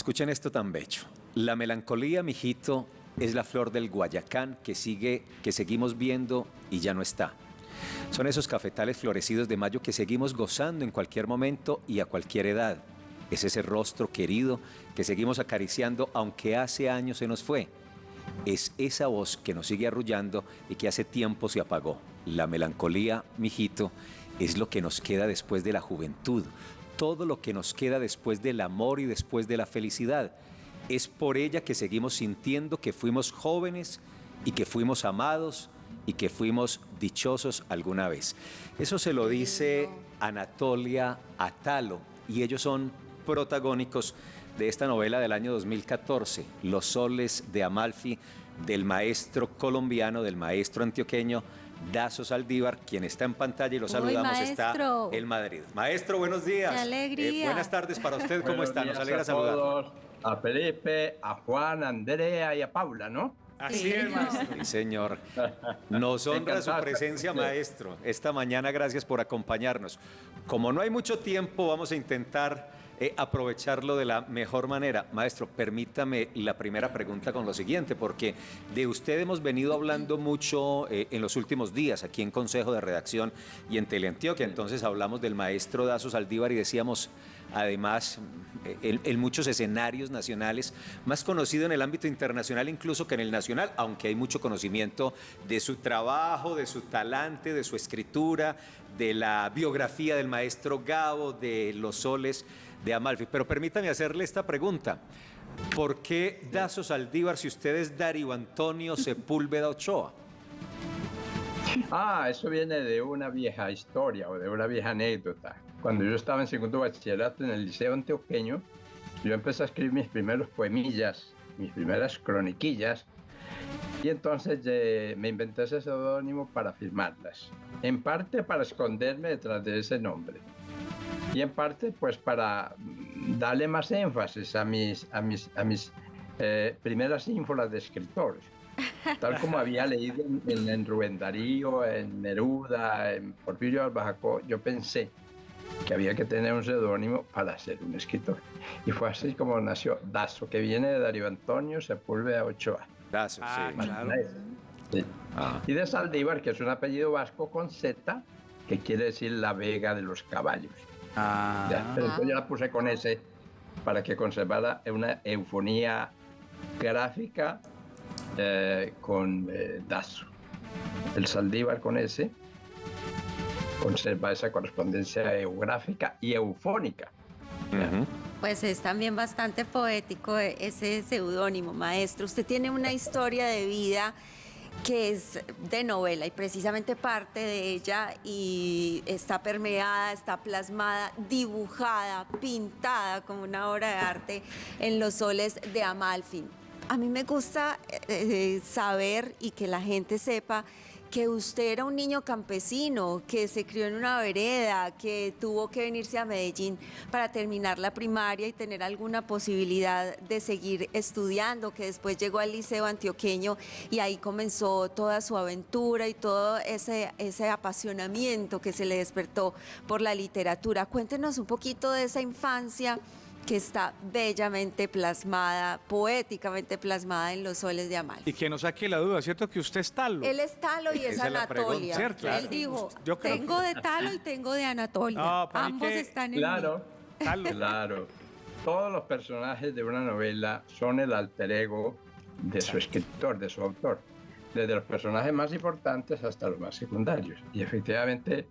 Escuchen esto tan bello. La melancolía, mijito, es la flor del Guayacán que seguimos viendo y ya no está. Son esos cafetales florecidos de mayo que seguimos gozando en cualquier momento y a cualquier edad. Es ese rostro querido que seguimos acariciando aunque hace años se nos fue. Es esa voz que nos sigue arrullando y que hace tiempo se apagó. La melancolía, mijito, es lo que nos queda después de la juventud. Todo lo que nos queda después del amor y después de la felicidad. Es por ella que seguimos sintiendo que fuimos jóvenes y que fuimos amados y que fuimos dichosos alguna vez. Eso se lo dice Anatolia Atalo y ellos son protagónicos de esta novela del año 2014, Los soles de Amalfi, del maestro colombiano, del maestro antioqueño Dazo Saldívar, quien está en pantalla y lo saludamos, está en Madrid. Maestro, buenos días. ¡Qué alegría! Buenas tardes para usted, ¿cómo está? Nos alegra saludarlo. A Felipe, a Juan, a Andrea y a Paula, ¿no? Así es, maestro. Sí, señor. Nos honra su presencia, maestro. Esta mañana, gracias por acompañarnos. Como no hay mucho tiempo, vamos a intentar aprovecharlo de la mejor manera. Maestro, permítame la primera pregunta con lo siguiente, porque de usted hemos venido hablando mucho en los últimos días aquí en Consejo de Redacción y en Teleantioquia. Entonces hablamos del maestro Dazo Saldívar y decíamos, además, en muchos escenarios nacionales, más conocido en el ámbito internacional incluso que en el nacional, aunque hay mucho conocimiento de su trabajo, de su talante, de su escritura, de la biografía del maestro Gabo, de Los soles de Amalfi. Pero permítame hacerle esta pregunta. ¿Por qué Dazo Saldívar si usted es Darío Antonio Sepúlveda Ochoa? Eso viene de una vieja historia o de una vieja anécdota. Cuando yo estaba en segundo bachillerato en el Liceo Antioqueño, yo empecé a escribir mis primeros poemillas, mis primeras croniquillas, y entonces me inventé ese seudónimo para firmarlas. En parte para esconderme detrás de ese nombre. Y en parte pues para darle más énfasis a mis primeras ínfolas de escritores. Tal como había leído en Rubén Darío, en Neruda, en Porfirio Albajacó, yo pensé que había que tener un seudónimo para ser un escritor. Y fue así como nació Dazo, que viene de Darío Antonio Sepúlveda Ochoa. Dazo, sí, claro. Sí. Y de Saldívar, que es un apellido vasco con Z, que quiere decir la vega de los caballos. Pero entonces yo la puse con ese para que conservara una eufonía gráfica con Dazo. El Saldívar con ese conserva esa correspondencia geográfica y eufónica. Pues es también bastante poético ese seudónimo, maestro. Usted tiene una historia de vida que es de novela y precisamente parte de ella y está permeada, está plasmada, dibujada, pintada como una obra de arte en Los soles de Amalfi. A mí me gusta saber y que la gente sepa que usted era un niño campesino, que se crió en una vereda, que tuvo que venirse a Medellín para terminar la primaria y tener alguna posibilidad de seguir estudiando, que después llegó al Liceo Antioqueño y ahí comenzó toda su aventura y todo ese apasionamiento que se le despertó por la literatura. Cuéntenos un poquito de esa infancia que está bellamente plasmada, poéticamente plasmada en Los soles de Amalfi. Y que no saque la duda, ¿cierto? Que usted es Talo. Él es Talo y es Anatolia. ¿Cierto? Él dijo, tengo de Talo y tengo de Anatolia. No, ambos están en Claro, mí. Talo. Claro. Todos los personajes de una novela son el alter ego de su escritor, de su autor. Desde los personajes más importantes hasta los más secundarios. Y efectivamente,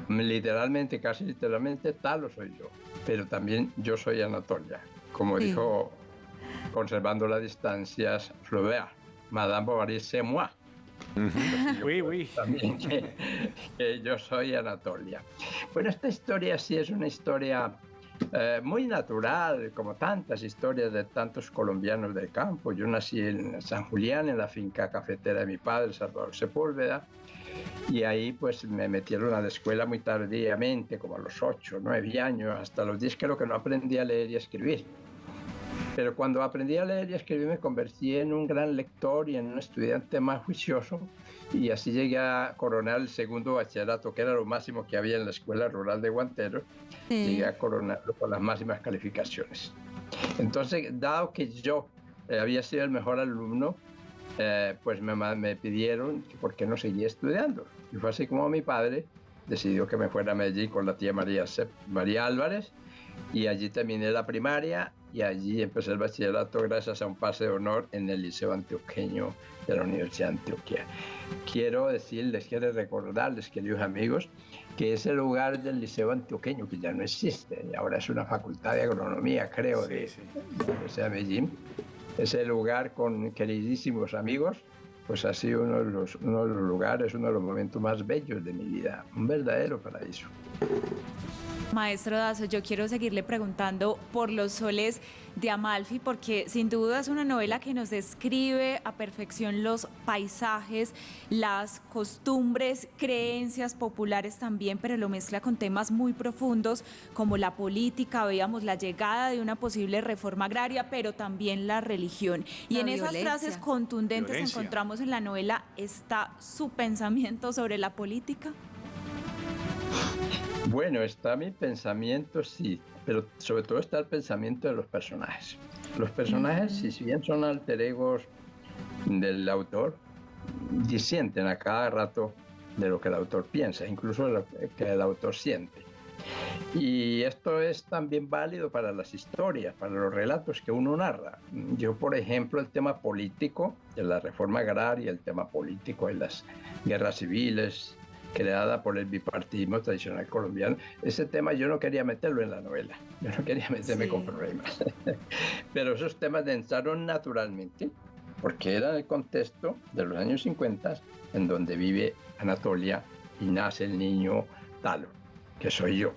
literalmente, casi literalmente, Talo soy yo. Pero también yo soy Anatolia. Como dijo, conservando las distancias, Flaubert, Madame Bovary, c'est moi. También que yo soy Anatolia. Bueno, esta historia sí es una historia muy natural, como tantas historias de tantos colombianos del campo. Yo nací en San Julián, en la finca cafetera de mi padre, Salvador Sepúlveda, y ahí pues me metieron a la escuela muy tardíamente, como a los 8, 9 años, hasta los 10 creo que no aprendí a leer y a escribir. Pero cuando aprendí a leer y a escribir me convertí en un gran lector y en un estudiante más juicioso, y así llegué a coronar el segundo bachillerato, que era lo máximo que había en la escuela rural de Guantero. Llegué a coronarlo con las máximas calificaciones. Entonces, dado que yo había sido el mejor alumno, pues me pidieron que por qué no seguía estudiando. Y fue así como mi padre decidió que me fuera a Medellín con la tía María Álvarez, y allí terminé la primaria y allí empecé el bachillerato gracias a un pase de honor en el Liceo Antioqueño de la Universidad de Antioquia. Quiero recordarles, queridos amigos, que ese lugar del Liceo Antioqueño, que ya no existe, y ahora es una facultad de agronomía, creo, de la Universidad de Medellín, ese lugar con queridísimos amigos, pues ha sido uno de los lugares, uno de los momentos más bellos de mi vida, un verdadero paraíso. Maestro Dazo, yo quiero seguirle preguntando por Los soles de Amalfi, porque sin duda es una novela que nos describe a perfección los paisajes, las costumbres, creencias populares también, pero lo mezcla con temas muy profundos como la política, veíamos la llegada de una posible reforma agraria, pero también la religión. Y La en esas violencia. frases contundentes Violencia. encontramos en la novela, ¿está su pensamiento sobre la política? Bueno, está mi pensamiento, sí, pero sobre todo está el pensamiento de los personajes. Los personajes, si bien son alter egos del autor, disienten a cada rato de lo que el autor piensa, incluso de lo que el autor siente. Y esto es también válido para las historias, para los relatos que uno narra. Yo, por ejemplo, el tema político de la reforma agraria, el tema político de las guerras civiles, creada por el bipartidismo tradicional colombiano. Ese tema yo no quería meterlo en la novela, yo no quería meterme con problemas. Pero esos temas entraron naturalmente, porque era el contexto de los años 50, en donde vive Anatolia y nace el niño Talo, que soy yo.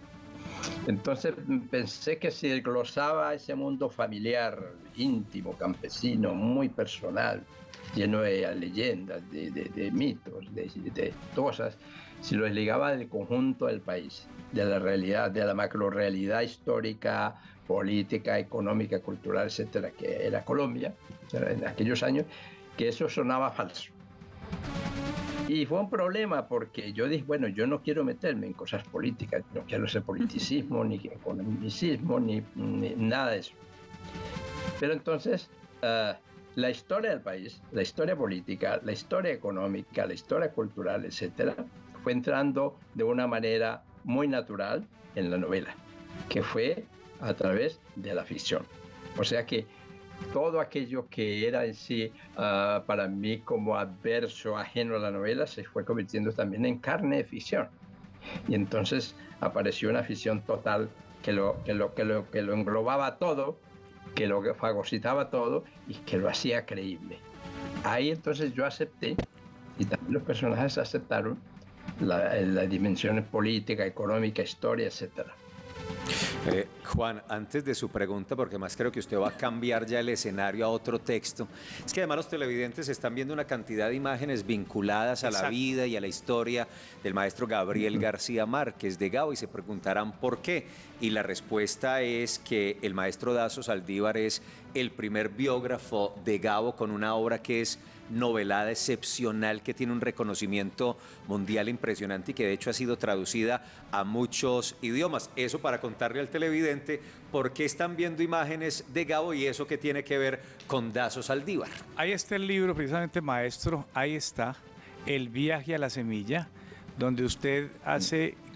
Entonces pensé que si desglosaba ese mundo familiar, íntimo, campesino, muy personal, lleno de leyendas, de mitos, de cosas, si lo desligaba del conjunto del país, de la realidad, de la macrorealidad histórica, política, económica, cultural, etcétera, que era Colombia, en aquellos años, que eso sonaba falso. Y fue un problema porque yo dije, bueno, yo no quiero meterme en cosas políticas, no quiero ser politicismo, ni economicismo, ni nada de eso. Pero entonces, la historia del país, la historia política, la historia económica, la historia cultural, etcétera, fue entrando de una manera muy natural en la novela, que fue a través de la ficción. O sea que todo aquello que era en sí para mí como adverso, ajeno a la novela, se fue convirtiendo también en carne de ficción. Y entonces apareció una ficción total que lo englobaba todo, que lo fagocitaba todo y que lo hacía creíble. Ahí entonces yo acepté, y también los personajes aceptaron, la dimensión política, económica, historia, etcétera. Juan, antes de su pregunta, porque más creo que usted va a cambiar ya el escenario a otro texto, es que además los televidentes están viendo una cantidad de imágenes vinculadas a la vida y a la historia del maestro Gabriel García Márquez de Gabo y se preguntarán por qué. Y la respuesta es que el maestro Dazo Saldívar es el primer biógrafo de Gabo con una obra que es novelada excepcional, que tiene un reconocimiento mundial impresionante y que de hecho ha sido traducida a muchos idiomas. Eso para contarle al televidente por qué están viendo imágenes de Gabo y eso que tiene que ver con Dazo Saldívar. Ahí está el libro, precisamente, maestro, ahí está, El viaje a la semilla, donde usted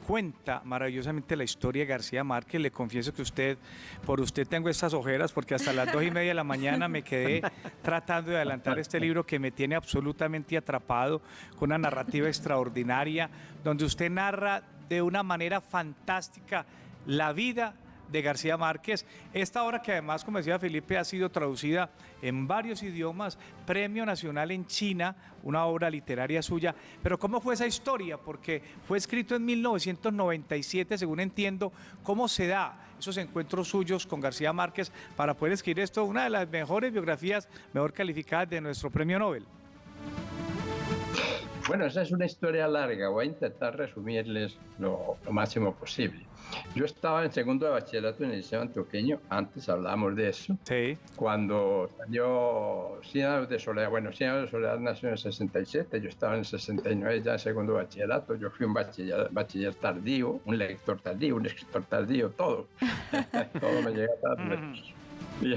cuenta maravillosamente la historia de García Márquez. Le confieso que por usted tengo estas ojeras, porque hasta las 2:30 de la mañana me quedé tratando de adelantar este libro que me tiene absolutamente atrapado, con una narrativa extraordinaria, donde usted narra de una manera fantástica la vida de García Márquez. Esta obra que además, como decía Felipe, ha sido traducida en varios idiomas, Premio Nacional en China, una obra literaria suya. Pero ¿cómo fue esa historia? Porque fue escrito en 1997, según entiendo. ¿Cómo se da esos encuentros suyos con García Márquez para poder escribir esto, una de las mejores biografías, mejor calificadas de nuestro Premio Nobel? Bueno, esa es una historia larga, voy a intentar resumirles lo máximo posible. Yo estaba en segundo de bachillerato en el Liceo Antioqueño, antes hablamos de eso, Sí. cuando salió 100 años de soledad. Bueno, 100 años de soledad nació en el 67, yo estaba en el 69 ya en segundo de bachillerato, yo fui un bachiller tardío, un lector tardío, un escritor tardío, todo, todo me llega tarde. Y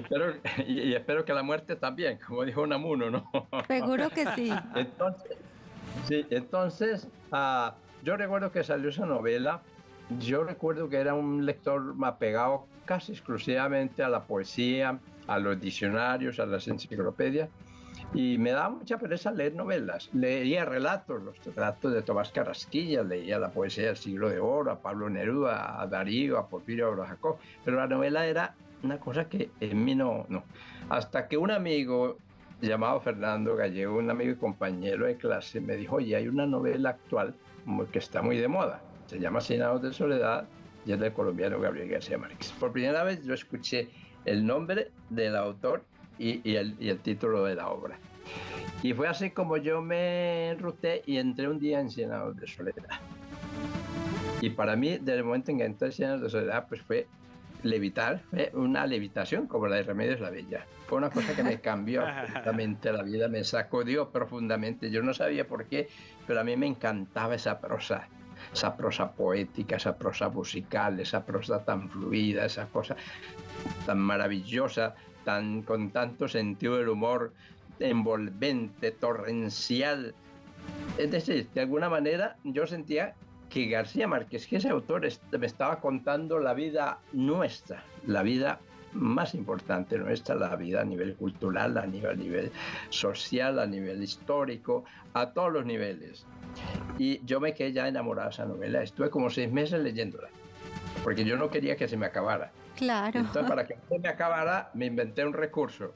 espero que la muerte también, como dijo Unamuno, ¿no? Seguro que sí. Entonces, sí, entonces yo recuerdo que salió esa novela. Yo recuerdo que era un lector apegado casi exclusivamente a la poesía, a los diccionarios, a las enciclopedias, y me daba mucha pereza leer novelas. Leía relatos, los relatos de Tomás Carrasquilla, leía la poesía del Siglo de Oro, a Pablo Neruda, a Darío, a Porfirio Abraham, pero la novela era una cosa que en mí no. Hasta que un amigo llamado Fernando Gallego, un amigo y compañero de clase, me dijo, oye, hay una novela actual que está muy de moda, se llama Cien años de soledad y es del colombiano Gabriel García Márquez. Por primera vez yo escuché el nombre del autor y el título de la obra. Y fue así como yo me enruté y entré un día en Cien años de soledad. Y para mí, desde el momento en que entré en Cien años de soledad, pues fue levitar, fue una levitación como la de Remedios la Bella. Fue una cosa que me cambió absolutamente la vida, me sacudió profundamente. Yo no sabía por qué, pero a mí me encantaba esa prosa poética, esa prosa musical, esa prosa tan fluida, esa cosa tan maravillosa, con tanto sentido del humor, envolvente, torrencial. Es decir, de alguna manera yo sentía que García Márquez, que ese autor me estaba contando la vida nuestra, la vida más importante nuestra, la vida a nivel cultural, a nivel social, a nivel histórico, a todos los niveles. Y yo me quedé ya enamorado de esa novela. Estuve como 6 meses leyéndola, porque yo no quería que se me acabara. Claro. Entonces, para que se me acabara, me inventé un recurso.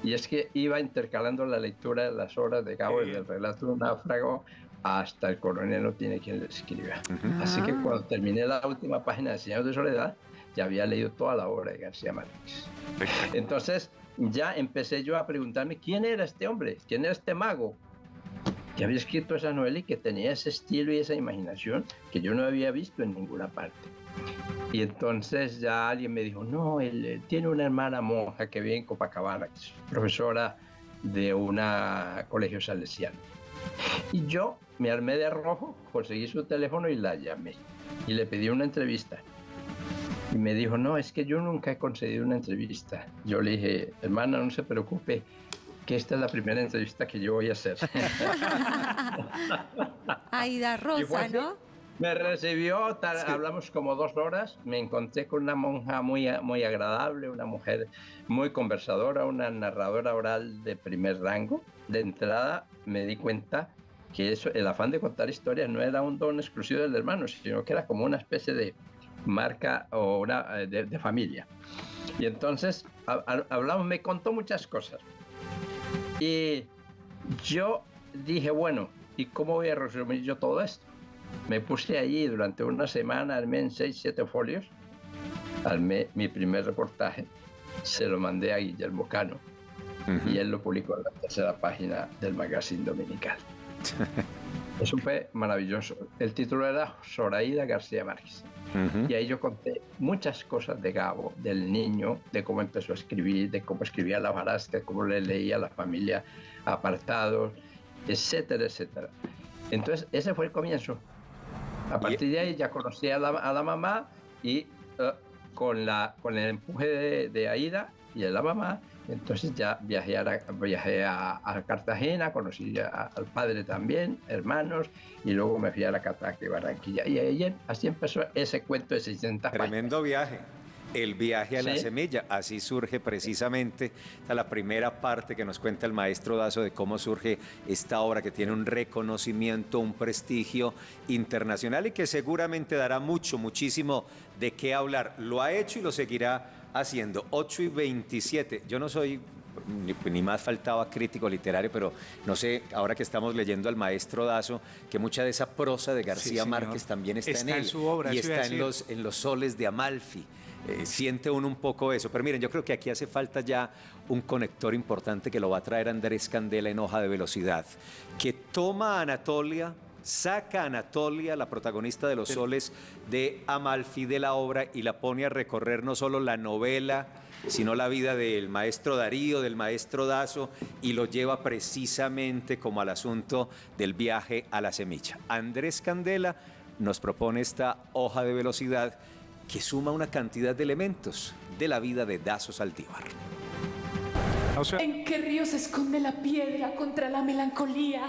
Y es que iba intercalando la lectura de las obras de Gabo, desde el relato de un náufrago hasta El coronel no tiene quien le escriba. Así que cuando terminé la última página de Cien años de soledad, ya había leído toda la obra de García Márquez. Entonces ya empecé yo a preguntarme quién era este hombre, quién era este mago que había escrito esa novela y que tenía ese estilo y esa imaginación que yo no había visto en ninguna parte. Y entonces ya alguien me dijo, no, él tiene una hermana monja que vive en Copacabana, que es profesora de un colegio salesiano. Y yo me armé de rojo, conseguí su teléfono y la llamé. Y le pedí una entrevista. Y me dijo, no, es que yo nunca he concedido una entrevista. Yo le dije, hermana, no se preocupe, que esta es la primera entrevista que yo voy a hacer. Aida Rosa, ¿no? Me recibió, hablamos como 2 horas, me encontré con una monja muy, muy agradable, una mujer muy conversadora, una narradora oral de primer rango. De entrada me di cuenta que el afán de contar historias no era un don exclusivo del hermano, sino que era como una especie de marca o de familia. Y entonces hablamos, me contó muchas cosas. Y yo dije, bueno, ¿y cómo voy a resumir yo todo esto? Me puse allí durante una semana, armé en 6, 7 folios, armé mi primer reportaje, se lo mandé a Guillermo Cano y él lo publicó en la 3ª página del Magazine Dominical. Eso fue maravilloso. El título era Zoraida García Márquez. Y ahí yo conté muchas cosas de Gabo, del niño, de cómo empezó a escribir, de cómo escribía la Hojarasca, cómo le leía a la familia apartados, etcétera, etcétera. Entonces, ese fue el comienzo. A partir de ahí ya conocí a la mamá y con el empuje de Aida y de la mamá, entonces ya viajé a Cartagena, conocí al padre también, hermanos, y luego me fui a la Cataca de Barranquilla. Y así empezó ese cuento de 600 páginas. Tremendo viaje. El viaje a la semilla, así surge precisamente la primera parte que nos cuenta el maestro Dazo de cómo surge esta obra que tiene un reconocimiento, un prestigio internacional y que seguramente dará muchísimo de qué hablar. Lo ha hecho y lo seguirá haciendo. 8:27. Yo no soy ni más faltaba crítico literario, pero no sé, ahora que estamos leyendo al maestro Dazo, que mucha de esa prosa de García Márquez también está en él, en su obra, y está en los soles de Amalfi. Siente uno un poco eso, pero miren, yo creo que aquí hace falta ya un conector importante que lo va a traer Andrés Candela en Hoja de Velocidad, que toma a Anatolia, saca a Anatolia, la protagonista de los soles de Amalfi, de la obra, y la pone a recorrer no solo la novela, sino la vida del maestro Darío, del maestro Dazo, y lo lleva precisamente como al asunto del viaje a la semilla. Andrés Candela nos propone esta Hoja de Velocidad que suma una cantidad de elementos de la vida de Dazo Saldívar. ¿En qué río se esconde la piedra contra la melancolía?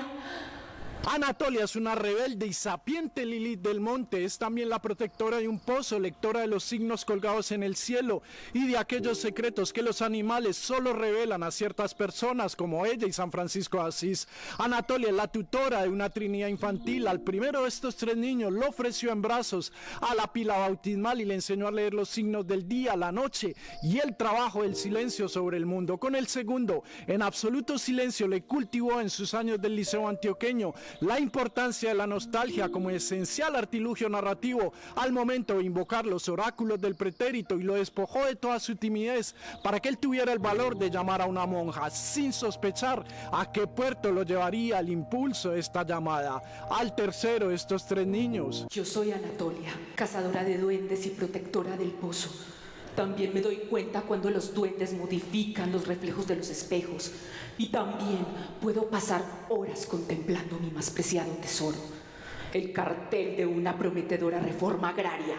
Anatolia es una rebelde y sapiente Lilith del monte, es también la protectora de un pozo, lectora de los signos colgados en el cielo y de aquellos secretos que los animales solo revelan a ciertas personas como ella y San Francisco de Asís. Anatolia es la tutora de una trinidad infantil. Al primero de estos 3 niños lo ofreció en brazos a la pila bautismal y le enseñó a leer los signos del día, la noche y el trabajo del silencio sobre el mundo. Con el segundo, en absoluto silencio, le cultivó en sus años del liceo antioqueño la importancia de la nostalgia como esencial artilugio narrativo al momento de invocar los oráculos del pretérito, y lo despojó de toda su timidez para que él tuviera el valor de llamar a una monja sin sospechar a qué puerto lo llevaría el impulso de esta llamada. Al tercero de estos 3 niños. Yo soy Anatolia, cazadora de duendes y protectora del pozo. También me doy cuenta cuando los duendes modifican los reflejos de los espejos. Y también puedo pasar horas contemplando mi más preciado tesoro, el cartel de una prometedora reforma agraria.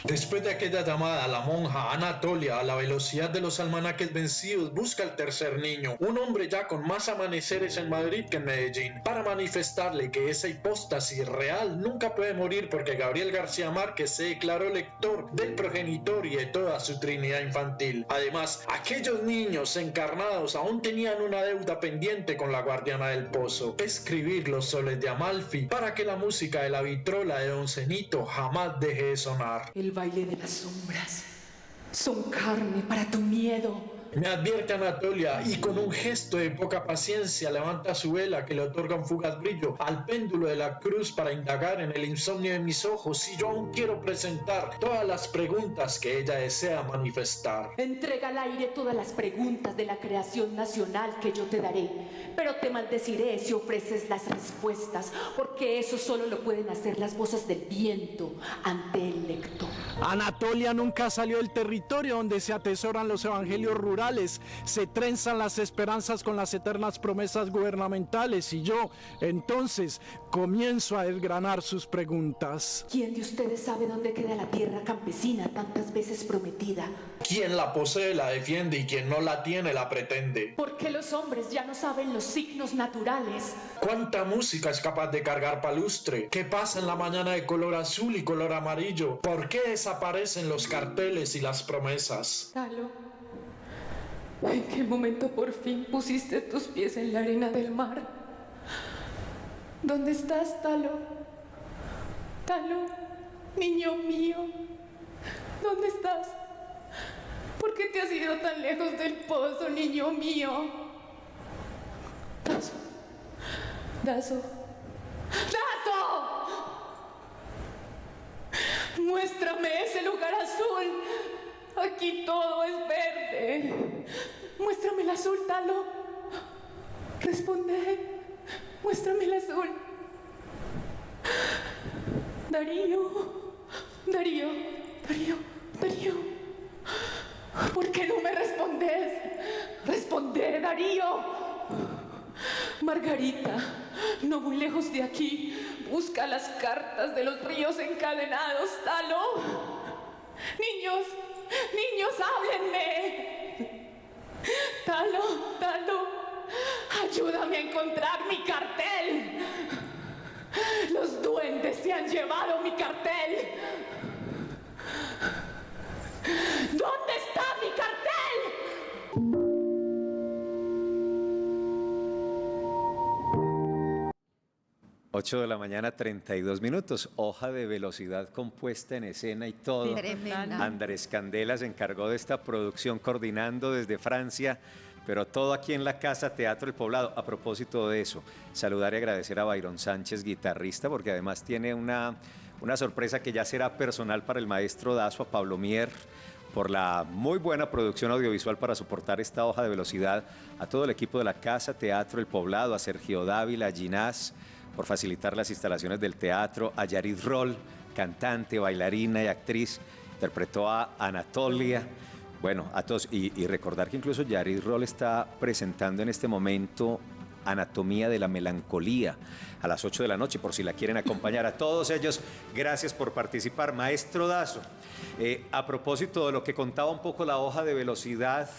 Después de aquella llamada, la monja Anatolia, a la velocidad de los almanaques vencidos, busca al tercer niño, un hombre ya con más amaneceres en Madrid que en Medellín, para manifestarle que esa hipóstasis real nunca puede morir porque Gabriel García Márquez se declaró lector del progenitor y de toda su trinidad infantil. Además, aquellos niños encarnados aún tenían una deuda pendiente con la guardiana del pozo: escribir los soles de Amalfi para que la música de la vitrola de Don Cenito jamás deje de sonar. El baile de las sombras son carne para tu miedo. Me advierte Anatolia, y con un gesto de poca paciencia levanta su vela que le otorga un fugaz brillo al péndulo de la cruz para indagar en el insomnio de mis ojos si yo aún quiero presentar todas las preguntas que ella desea manifestar. Entrega al aire todas las preguntas de la creación nacional que yo te daré, pero te maldeciré si ofreces las respuestas, porque eso solo lo pueden hacer las voces del viento ante el lector. Anatolia nunca salió del territorio donde se atesoran los evangelios rurales, se trenzan las esperanzas con las eternas promesas gubernamentales, y yo entonces comienzo a desgranar sus preguntas. ¿Quién de ustedes sabe dónde queda la tierra campesina tantas veces prometida? Quien la posee la defiende y quien no la tiene la pretende. ¿Por qué los hombres ya no saben los signos naturales? ¿Cuánta música es capaz de cargar palustre? ¿Qué pasa en la mañana de color azul y color amarillo? ¿Por qué desaparecen los carteles y las promesas? Talo, ¿en qué momento por fin pusiste tus pies en la arena del mar? ¿Dónde estás, Talo? Talo, niño mío, ¿dónde estás? ¿Por qué te has ido tan lejos del pozo, niño mío? Dazo, Dazo, Dazo. Muéstrame ese lugar azul. Aquí todo es verde. Muéstrame el azul, Talo. Responde. Muéstrame el azul. Darío. Darío. Darío. Darío. ¿Por qué no me respondes? Responde, Darío. Margarita, no muy lejos de aquí, busca las cartas de los ríos encadenados, Talo. Niños, niños, háblenme. Talo, Talo, ayúdame a encontrar mi cartel. Los duendes se han llevado mi cartel. ¿Dónde está mi cartel? 8 de la mañana, 32 minutos. Hoja de velocidad compuesta en escena y todo. Tremenda. Andrés Candela se encargó de esta producción coordinando desde Francia, pero todo aquí en la Casa Teatro El Poblado. A propósito de eso, saludar y agradecer a Byron Sánchez, guitarrista, porque además tiene una sorpresa que ya será personal para el maestro Dazo, a Pablo Mier, por la muy buena producción audiovisual para soportar esta hoja de velocidad, a todo el equipo de la Casa Teatro El Poblado, a Sergio Dávila, a Ginás, por facilitar las instalaciones del teatro, a Yarid Roll, cantante, bailarina y actriz, interpretó a Anatolia, Bueno, a todos, y recordar que incluso Yaris Roll está presentando en este momento Anatomía de la Melancolía a las 8 de la noche, por si la quieren acompañar. A todos ellos, gracias por participar. Maestro Dazo, a propósito de lo que contaba un poco la hoja de velocidad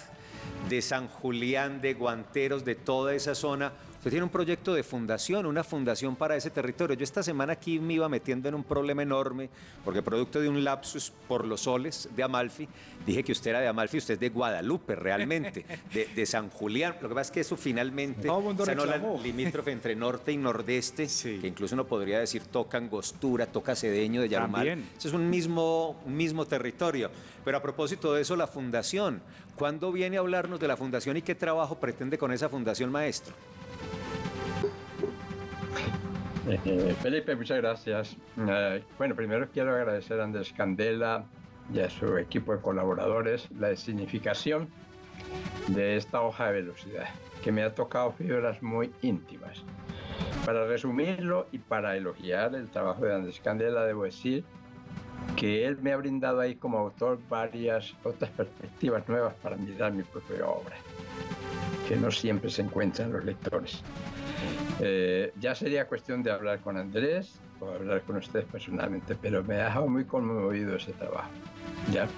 de San Julián, de Guanteros, de toda esa zona, usted tiene un proyecto de fundación, una fundación para ese territorio. Yo esta semana aquí me iba metiendo en un problema enorme, porque producto de un lapsus por los soles de Amalfi, dije que usted era de Amalfi, usted es de Guadalupe realmente, de San Julián. Lo que pasa es que eso finalmente, esa no la limítrofe entre norte y nordeste, sí, que incluso uno podría decir toca Angostura, toca Cedeño de Yarumal. También. Eso es un mismo territorio. Pero a propósito de eso, la fundación, ¿cuándo viene a hablarnos de la fundación y qué trabajo pretende con esa fundación, maestro? Felipe, muchas gracias. Bueno, primero quiero agradecer a Andrés Candela y a su equipo de colaboradores la significación de esta hoja de velocidad, que me ha tocado fibras muy íntimas. Para resumirlo y para elogiar el trabajo de Andrés Candela, debo decir que él me ha brindado ahí como autor varias otras perspectivas nuevas para mirar mi propia obra, que no siempre se encuentran los lectores. Ya sería cuestión de hablar con Andrés o hablar con ustedes personalmente, pero me ha dejado muy conmovido ese trabajo. ¿Ya?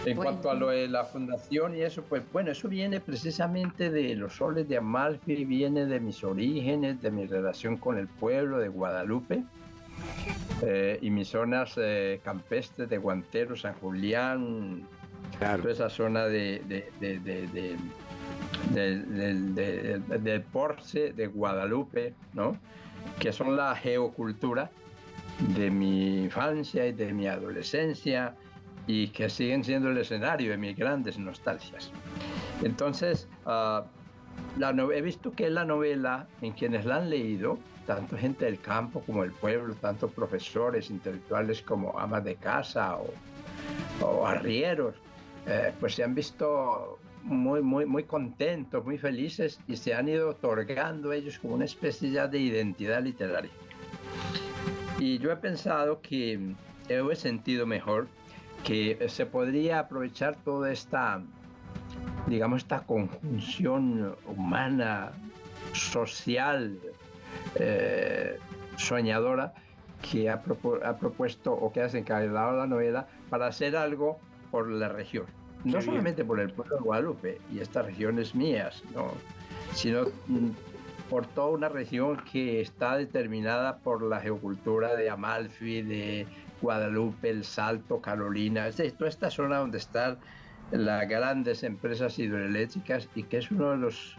En cuanto a lo de la fundación y eso, pues bueno, eso viene precisamente de los soles de Amalfi, viene de mis orígenes, de mi relación con el pueblo de Guadalupe y mis zonas campestres de Guanteros, San Julián, claro, toda esa zona del Porce, de Guadalupe, ¿no? Que son la geocultura de mi infancia y de mi adolescencia y que siguen siendo el escenario de mis grandes nostalgias. Entonces, he visto que la novela, en quienes la han leído, tanto gente del campo como del pueblo, tanto profesores, intelectuales como amas de casa o arrieros, pues se han visto muy contentos, muy felices y se han ido otorgando ellos como una especie ya de identidad literaria. Y yo he pensado que he sentido mejor que se podría aprovechar toda esta, digamos, esta conjunción humana, social, soñadora que ha propuesto o que ha desencadenado la novela para hacer algo por la región. No solamente por el pueblo de Guadalupe y estas regiones mías, ¿no?, sino por toda una región que está determinada por la geocultura de Amalfi, de Guadalupe, El Salto, Carolina, es decir, toda esta zona donde están las grandes empresas hidroeléctricas y que es uno de los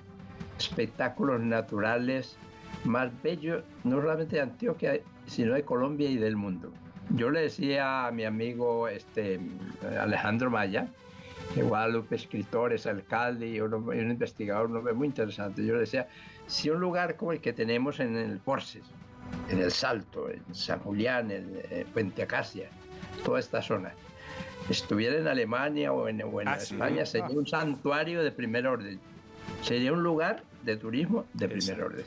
espectáculos naturales más bellos, no solamente de Antioquia, sino de Colombia y del mundo. Yo le decía a mi amigo Alejandro Maya, de Guadalupe, escritor, es alcalde y un investigador, un hombre muy interesante. Yo le decía, si un lugar como el que tenemos en el Porces, en El Salto, en San Julián, en Puente Acacia, toda esta zona, estuviera en Alemania o en España, sería un santuario de primer orden. Sería un lugar de turismo de primer orden.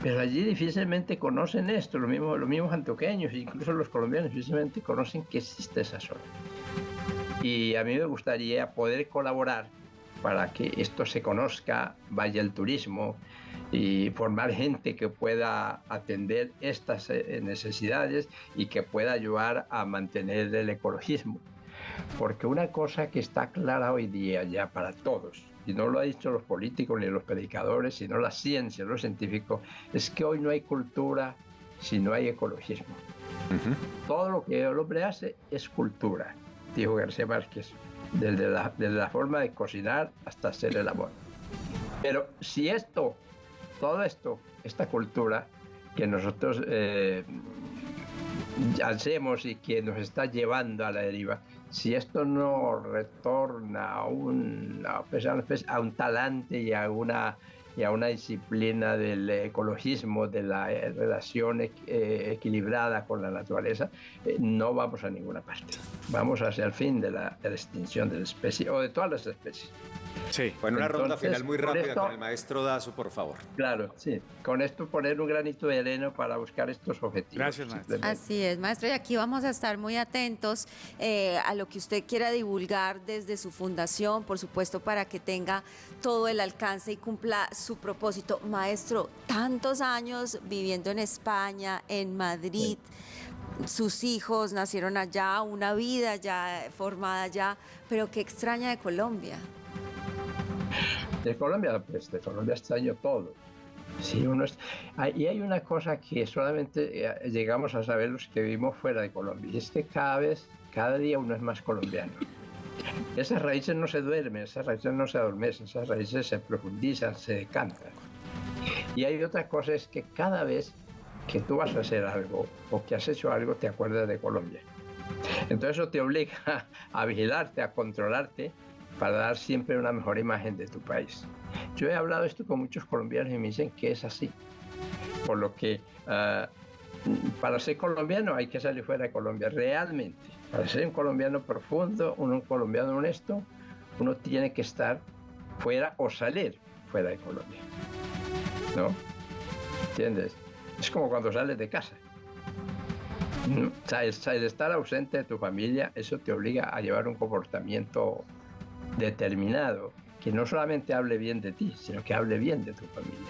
Pero allí difícilmente conocen esto, los mismos antioqueños, incluso los colombianos difícilmente conocen que existe esa zona. Y a mí me gustaría poder colaborar para que esto se conozca, vaya el turismo y formar gente que pueda atender estas necesidades y que pueda ayudar a mantener el ecologismo. Porque una cosa que está clara hoy día ya para todos, y no lo han dicho los políticos ni los predicadores, sino la ciencia, los científicos, es que hoy no hay cultura si no hay ecologismo. Todo lo que el hombre hace es cultura, dijo García Márquez, desde la forma de cocinar hasta hacer el amor. Pero si todo esto, esta cultura que nosotros hacemos y que nos está llevando a la deriva, si esto no retorna a un talante y a una y a una disciplina del ecologismo, de la relación equilibrada con la naturaleza, no vamos a ninguna parte. Vamos hacia el fin de la extinción de la especie o de todas las especies. Sí. Bueno, una ronda final muy rápida esto, con el maestro Dazo, por favor. Claro, sí. Con esto poner un granito de arena para buscar estos objetivos. Gracias, maestro. Así es, maestro. Y aquí vamos a estar muy atentos a lo que usted quiera divulgar desde su fundación, por supuesto, para que tenga todo el alcance y cumpla su propósito. Maestro, tantos años viviendo en España, en Madrid. Sí. Sus hijos nacieron allá, una vida ya formada allá, pero qué extraña de Colombia. De Colombia, pues de Colombia extraño todo. Sí, y hay una cosa que solamente llegamos a saber los que vivimos fuera de Colombia, y es que cada día uno es más colombiano. Esas raíces no se duermen, esas raíces no se adormecen, esas raíces se profundizan, se decantan. Y hay otra cosa, es que cada vez que tú vas a hacer algo o que has hecho algo, te acuerdas de Colombia. Entonces eso te obliga a vigilarte, a controlarte, para dar siempre una mejor imagen de tu país. Yo he hablado esto con muchos colombianos y me dicen que es así. Por lo que para ser colombiano hay que salir fuera de Colombia, realmente. Para ser un colombiano profundo, un colombiano honesto, uno tiene que estar fuera o salir fuera de Colombia. ¿No? ¿Entiendes? Es como cuando sales de casa. El estar ausente de tu familia, eso te obliga a llevar un comportamiento determinado, que no solamente hable bien de ti, sino que hable bien de tu familia.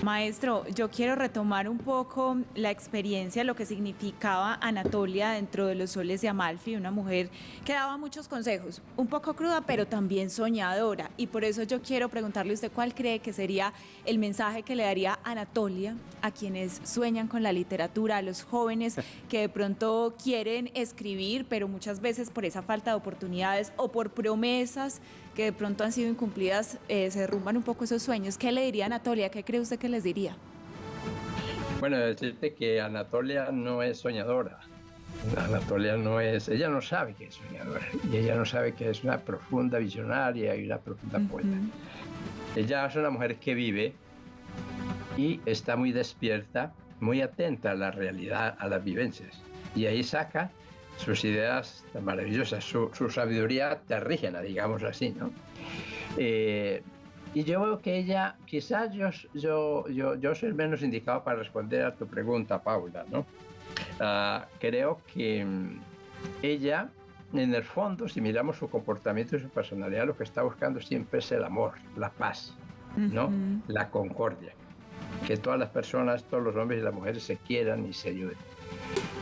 Maestro, yo quiero retomar un poco la experiencia, lo que significaba Anatolia dentro de los Soles de Amalfi, una mujer que daba muchos consejos, un poco cruda, pero también soñadora. Y por eso yo quiero preguntarle a usted cuál cree que sería el mensaje que le daría Anatolia a quienes sueñan con la literatura, a los jóvenes que de pronto quieren escribir, pero muchas veces por esa falta de oportunidades o por promesas que de pronto han sido incumplidas, se derrumban un poco esos sueños. ¿Qué le diría a Anatolia? ¿Qué cree usted que les diría? Bueno, decirte que Anatolia no es soñadora. Anatolia no es, ella no sabe que es soñadora y ella no sabe que es una profunda visionaria y una profunda poeta. Ella es una mujer que vive y está muy despierta, muy atenta a la realidad, a las vivencias. Y ahí saca sus ideas tan maravillosas, su sabiduría terrígena, digamos así, ¿no? Y yo veo que ella, quizás yo soy el menos indicado para responder a tu pregunta, Paula, ¿no? Creo que ella, en el fondo, si miramos su comportamiento y su personalidad, lo que está buscando siempre es el amor, la paz, ¿no? La concordia. Que todas las personas, todos los hombres y las mujeres se quieran y se ayuden.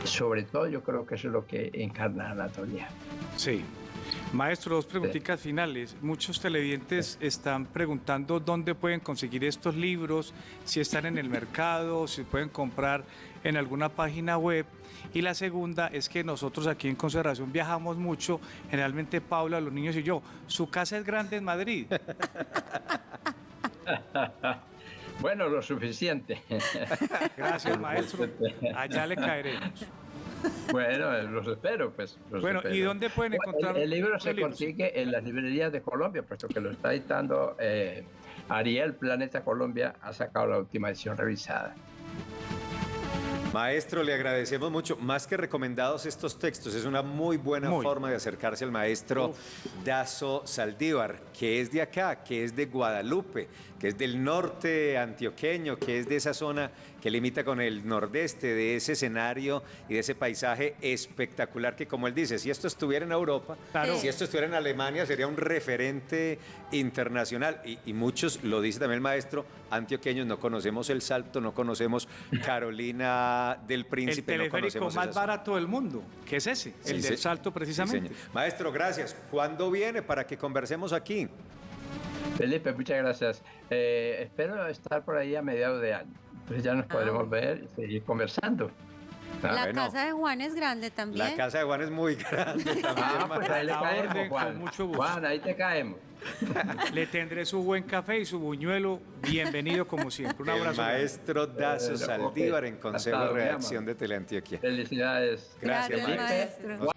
Sobre todo yo creo que eso es lo que encarna Anatolia. Sí. Maestro, dos preguntitas finales. Muchos televidentes están preguntando dónde pueden conseguir estos libros, si están en el mercado, si pueden comprar en alguna página web. Y la segunda es que nosotros aquí en Conservación viajamos mucho, generalmente Paula, los niños y yo. Su casa es grande en Madrid. Bueno, lo suficiente. Gracias, maestro. Allá le caeremos. Bueno, los espero, pues. Bueno, ¿y dónde pueden encontrar? El libro se consigue en las librerías de Colombia, puesto que lo está editando Ariel Planeta Colombia, ha sacado la última edición revisada. Maestro, le agradecemos mucho. Más que recomendados estos textos, es una muy buena forma de acercarse al maestro Dazo Saldívar, que es de acá, que es de Guadalupe, que es del norte antioqueño, que es de esa zona que limita con el nordeste, de ese escenario y de ese paisaje espectacular que, como él dice, si esto estuviera en Europa, si esto estuviera en Alemania, sería un referente internacional. Y muchos, lo dice también el maestro, antioqueños, no conocemos El Salto, no conocemos Carolina del Príncipe. El teleférico más barato del mundo, que es ese, el del Salto precisamente. Sí, maestro, gracias. ¿Cuándo viene para que conversemos aquí? Felipe, muchas gracias. Espero estar por ahí a mediados de año. Entonces ya nos podremos ver y seguir conversando. La casa de Juan es grande también. La casa de Juan es muy grande también. Pues ahí le caemos, Juan. Con mucho gusto. Juan, ahí te caemos. Le tendré su buen café y su buñuelo. Bienvenido como siempre. Un abrazo. El maestro Dazo Saldívar en Consejo de Redacción de Teleantioquia. Felicidades. Gracias, maestro.